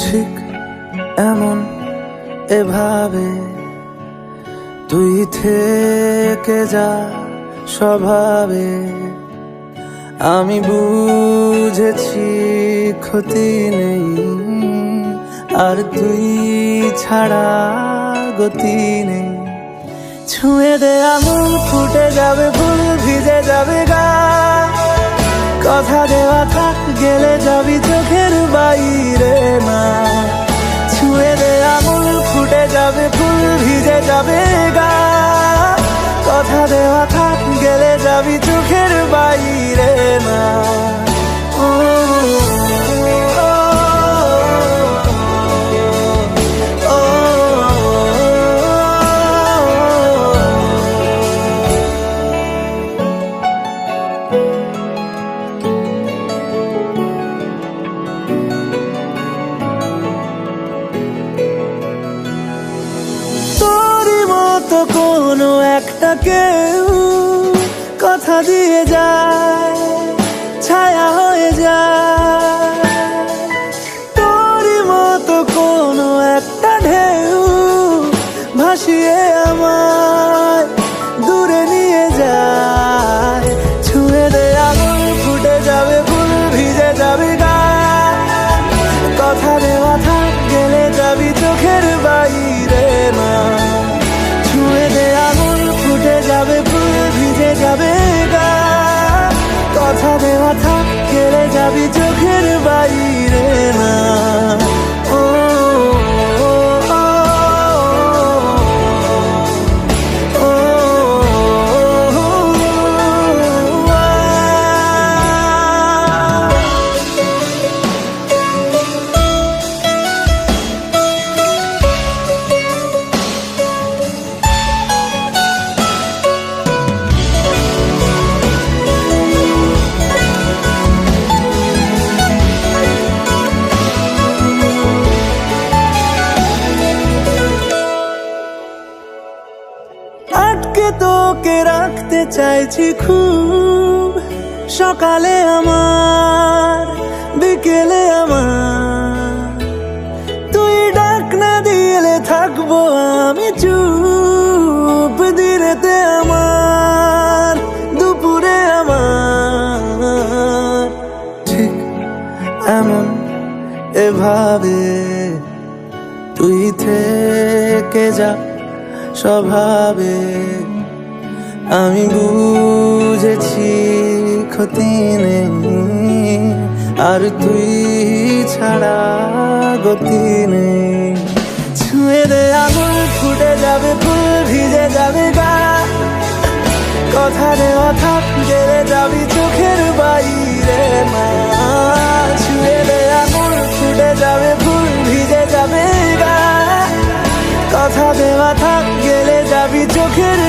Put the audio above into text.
ঠিক এমন এভাবে তুই থেকে যা স্বভাবে। আমি বুঝেছি ক্ষতি নেই, আর তুই ছাড়া গতি নেই। ছুঁয়ে দে আঙুল, ফুটে যাবে ফুল, ভিজে যাবে গা। কথা দেওয়া থাক, গেলে যাবি চোখের বাইরে না। ছুঁয়ে দে আঙুল, ফুটে যাবে ফুল, ভিজে যাবে গা। কথা দেওয়া থাক, গেলে যাবি চোখের বাইরে না। তো কোনো একটা কেউ কথা দিয়ে যায়, ছায়া হয়ে যায়। তোরই মতো কোনো একটা ঢেউ ভাসিয়ে আমায় দূরে নিয়ে যায়। ছুঁয়ে দে আঙুল, ফুটে যাবে ফুল, ভিজে যাবে গা। কথা দেওয়া থাক, গেলে যাবি চোখের বাইরে না। যাবে ফুল, ভিজে যাবে গা। কথা দেওয়া থাক, গেলে যাবি চোখের বাইরে না। আটকে তোকে রাখতে চাইছি খুব, সকালে আমার, বিকেলে আমার। তুই ডাক না দিলে থাকবো আমি চুপ, দিনেতে আমার, দুপুরে আমার। ঠিক এমন এভাবে তুই থেকে যা স্বভাবে। আমি বুঝেছি ক্ষতি নেই, আর তুই ছাড়া গতি নেই। ছুঁয়ে দে আঙুল, ফুটে যাবে ফুল, ভিজে যাবে গা। কথা দেওয়া থাক, গেলে যাবি চোখের বাইরে না। ছুঁয়ে দে আঙুল, ফুটে যাবে ফুল, ভিজে যাবে গা। কথা দেওয়া থাক, গেলে যাবি চোখের